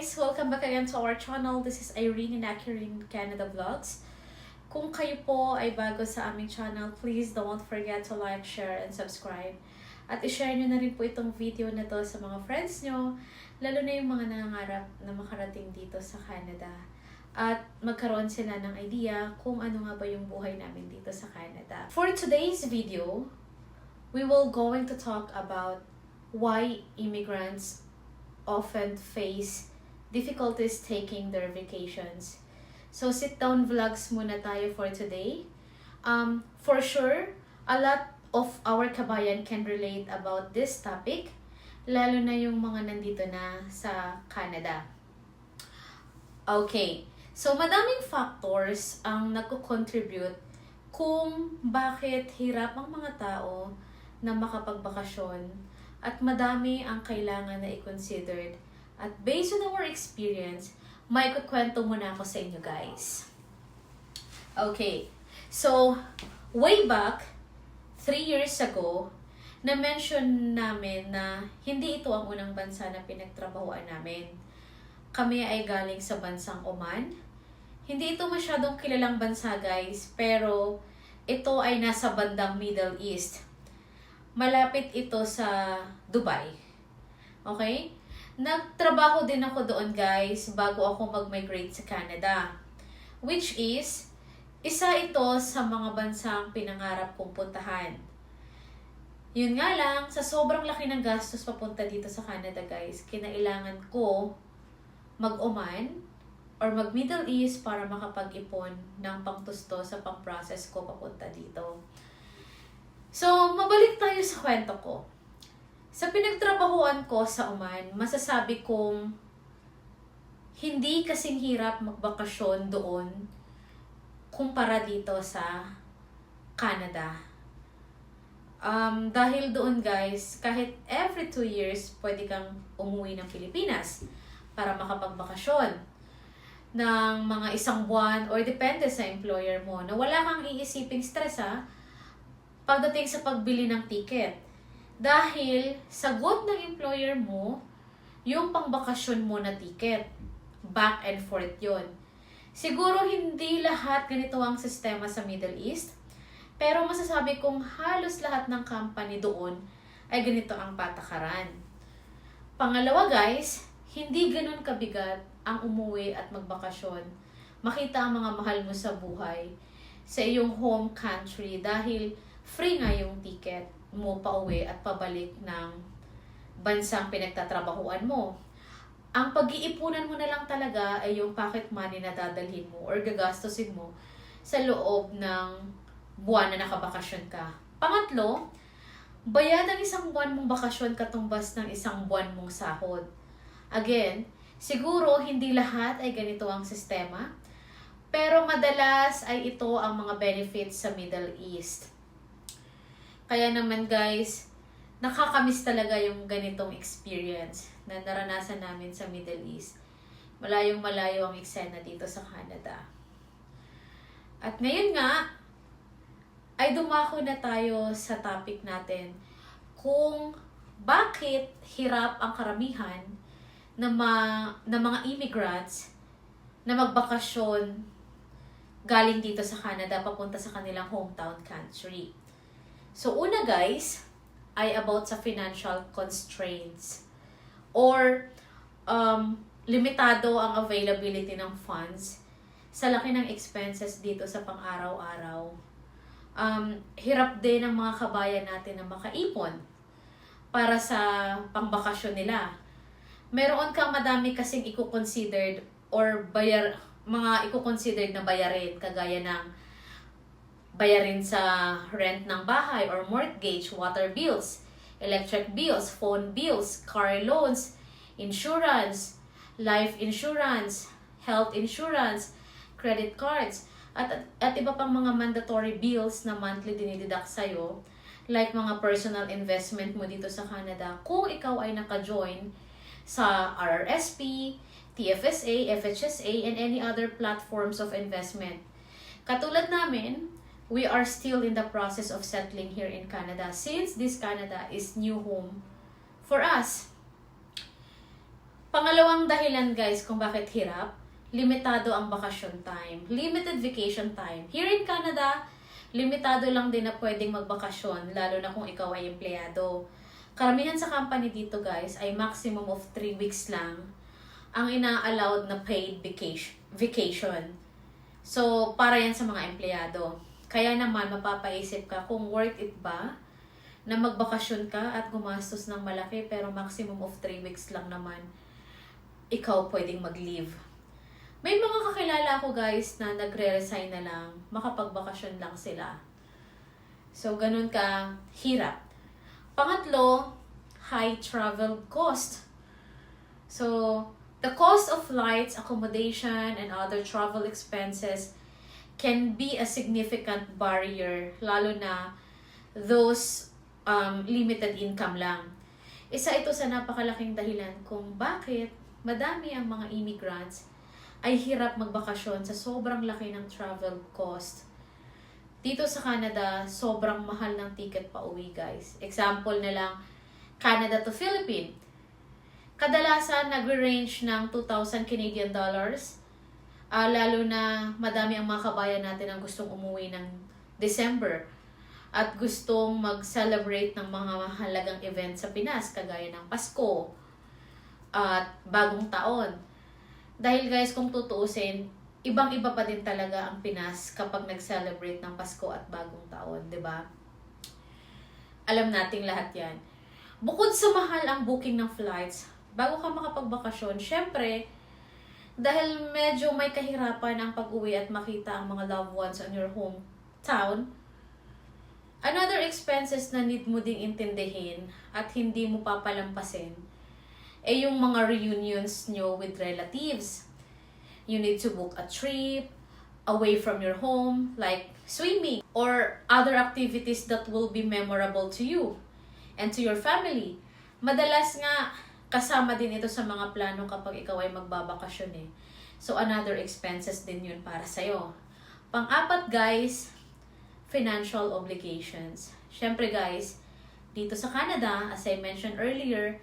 guys! Welcome back again to our channel. This is Irene in Irene Canada Vlogs. Kung kayo po ay bago sa aming channel, please don't forget to like, share, and subscribe. At i-share nyo na rin po itong video na to sa mga friends nyo, lalo na yung mga nangangarap na makarating dito sa Canada. At magkaroon sila ng idea kung ano nga ba yung buhay namin dito sa Canada. For today's video, we will going to talk about why immigrants often face difficulties taking their vacations. So sit down vlogs muna tayo for today. For sure, a lot of our kabayan can relate about this topic, lalo na yung mga nandito na sa Canada. Okay, so madaming factors ang nagko-contribute kung bakit hirap ang mga tao na makapagbakasyon at madami ang kailangan na i-considered. At based on our experience, may kukwento muna ako sa inyo guys. Okay, so way back, 3 years ago, na-mention namin na hindi ito ang unang bansa na pinagtrabahuan namin. Kami ay galing sa bansang Oman. Hindi ito masyadong kilalang bansa guys, pero ito ay nasa bandang Middle East. Malapit ito sa Dubai. Okay? Nagtrabaho din ako doon guys bago ako mag-migrate sa Canada. Which is, isa ito sa mga bansang pinangarap kong puntahan. Yun nga lang, sa sobrang laki ng gastos papunta dito sa Canada guys, kinailangan ko mag-Oman or mag-Middle East para makapag-ipon ng pangtusto sa pang-process ko papunta dito. So, mabalik tayo sa kwento ko. Sa pinagtrabahuan ko sa Oman, masasabi kong hindi kasing hirap magbakasyon doon kumpara dito sa Canada. Dahil doon guys, kahit every 2 years, pwede kang umuwi ng Pilipinas para makapagbakasyon ng mga 1 buwan or depende sa employer mo na wala kang iisiping stress pagdating sa pagbili ng ticket. Dahil sagot ng employer mo yung pangbakasyon mo na ticket. Back and forth yun. Siguro hindi lahat ganito ang sistema sa Middle East, pero masasabi kong halos lahat ng company doon ay ganito ang patakaran. Pangalawa guys, hindi ganun kabigat ang umuwi at magbakasyon. Makita ang mga mahal mo sa buhay sa iyong home country dahil free nga yung ticket mo pauwi at pabalik ng bansang pinagtatrabahuan mo. Ang pag-iipunan mo na lang talaga ay yung pocket money na dadalhin mo or gagastusin mo sa loob ng buwan na nakabakasyon ka. Pangatlo, bayad ang 1 buwan mong bakasyon katumbas ng 1 buwan mong sahod. Again, siguro hindi lahat ay ganito ang sistema, pero madalas ay ito ang mga benefits sa Middle East. Kaya naman guys, nakakamiss talaga yung ganitong experience na naranasan namin sa Middle East. Malayong malayo ang eksena dito sa Canada. At ngayon nga, ay dumako na tayo sa topic natin kung bakit hirap ang karamihan ng mga immigrants na magbakasyon galing dito sa Canada papunta sa kanilang hometown country. So una guys, ay about sa financial constraints or limitado ang availability ng funds sa laki ng expenses dito sa pang-araw-araw. Hirap din ng mga kabayan natin na makaipon para sa pangbakasyon nila. Meron kang madami kasing i-considered or mga i-considered na bayarin kagaya ng bayarin sa rent ng bahay or mortgage, water bills, electric bills, phone bills, car loans, insurance, life insurance, health insurance, credit cards, at iba pang mga mandatory bills na monthly dinideduct sa'yo, like mga personal investment mo dito sa Canada kung ikaw ay naka-join sa RRSP, TFSA, FHSA, and any other platforms of investment. Katulad namin, we are still in the process of settling here in Canada since this Canada is new home for us. Pangalawang dahilan guys kung bakit hirap, limitado ang vacation time. Limited vacation time. Here in Canada, limitado lang din na pwedeng magbakasyon, lalo na kung ikaw ay empleyado. Karamihan sa company dito guys ay maximum of 3 weeks lang ang ina-allowed na paid vacation. So, para yan sa mga empleyado. Kaya naman, mapapaisip ka kung worth it ba na magbakasyon ka at gumastos ng malaki pero maximum of 3 weeks lang naman ikaw pwedeng mag-leave. May mga kakilala ko guys na nagre-resign na lang, makapagbakasyon lang sila. So, ganun ka hirap. Pangatlo, high travel cost. So, the cost of flights, accommodation, and other travel expenses can be a significant barrier, lalo na those limited income lang. Isa ito sa napakalaking dahilan kung bakit madami ang mga immigrants ay hirap magbakasyon sa sobrang laki ng travel cost. Dito sa Canada, sobrang mahal ng ticket pa uwi guys. Example na lang, Canada to Philippines. Kadalasan nagre-range ng 2,000 Canadian dollars. Lalo na madami ang mga kabayan natin ang gustong umuwi ng December at gustong mag-celebrate ng mga mahalagang event sa Pinas, kagaya ng Pasko at Bagong Taon. Dahil guys, kung tutuusin, ibang-iba pa din talaga ang Pinas kapag nag-celebrate ng Pasko at Bagong Taon, 'di ba? Alam nating lahat 'yan. Bukod sa mahal ang booking ng flights, bago ka makapagbakasyon, syempre, dahil medyo may kahirapan ang pag-uwi at makita ang mga loved ones on your hometown, another expenses na need mo ding intindihin at hindi mo papalampasin ay yung mga reunions nyo with relatives. You need to book a trip away from your home, like swimming or other activities that will be memorable to you and to your family. Madalas nga, kasama din ito sa mga plano kapag ikaw ay magbabakasyon eh. So, another expenses din yun para sa'yo. Pang-apat guys, financial obligations. Siyempre guys, dito sa Canada, as I mentioned earlier,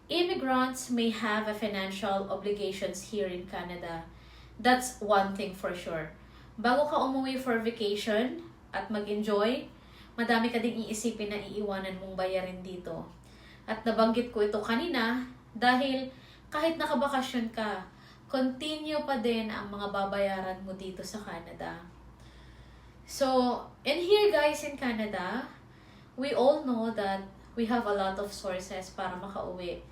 immigrants may have a financial obligations here in Canada. That's one thing for sure. Bago ka umuwi for vacation at mag-enjoy, madami ka ding iisipin na iiwanan mong bayarin dito. At nabanggit ko ito kanina dahil kahit nakabakasyon ka, continue pa din ang mga babayaran mo dito sa Canada. So, and here guys in Canada, we all know that we have a lot of sources para makauwi.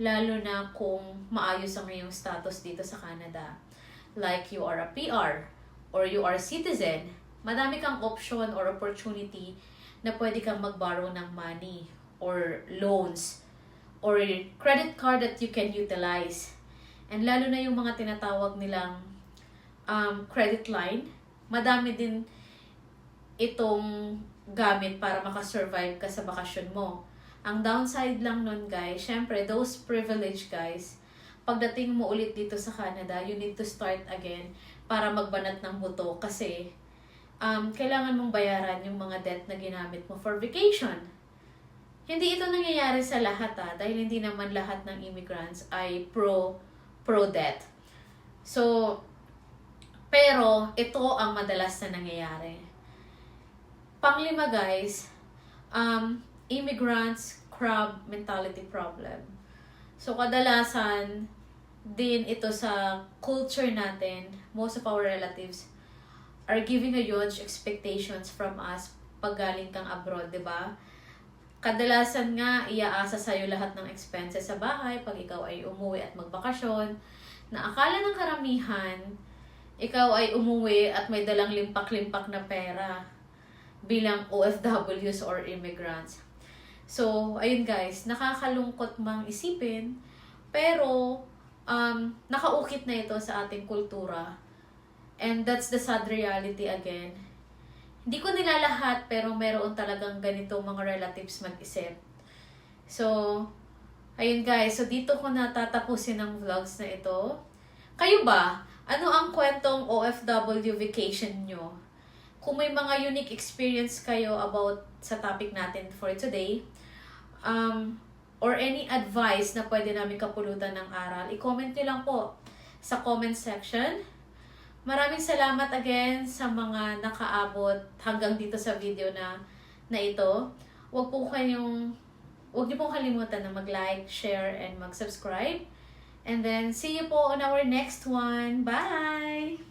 Lalo na kung maayos ang iyong status dito sa Canada. Like you are a PR or you are a citizen, madami kang option or opportunity na pwede kang mag-borrow ng money or loans or credit card that you can utilize. And lalo na yung mga tinatawag nilang credit line, madami din itong gamit para makasurvive ka sa bakasyon mo. Ang downside lang nun guys, syempre those privileged guys, pagdating mo ulit dito sa Canada, you need to start again para magbanat ng buto kasi kailangan mong bayaran yung mga debt na ginamit mo for vacation. Hindi ito nangyayari sa lahat dahil hindi naman lahat ng immigrants ay pro-debt. So, pero ito ang madalas na nangyayari. Panglima guys, immigrants crab mentality problem. So, kadalasan din ito sa culture natin, most of our relatives are giving a huge expectations from us pag galing kang abroad, di ba? Kadalasan nga, iaasa sa'yo lahat ng expenses sa bahay pag ikaw ay umuwi at magbakasyon, na akala ng karamihan, ikaw ay umuwi at may dalang limpak-limpak na pera bilang OFWs or immigrants. So, ayun guys, nakakalungkot mang isipin, pero nakaukit na ito sa ating kultura. And that's the sad reality again. Hindi ko nilalahat, pero meron talagang ganito mga relatives mag-isip. So, ayun guys, so dito ko natatapusin ang vlogs na ito. Kayo ba? Ano ang kwentong OFW vacation nyo? Kung may mga unique experience kayo about sa topic natin for today, or any advice na pwede namin kapulutan ng aral, i-comment nyo lang po sa comment section. Maraming salamat again sa mga nakaabot hanggang dito sa video na ito. Huwag niyo pong kalimutan na mag-like, share, and mag-subscribe. And then, see you po on our next one. Bye!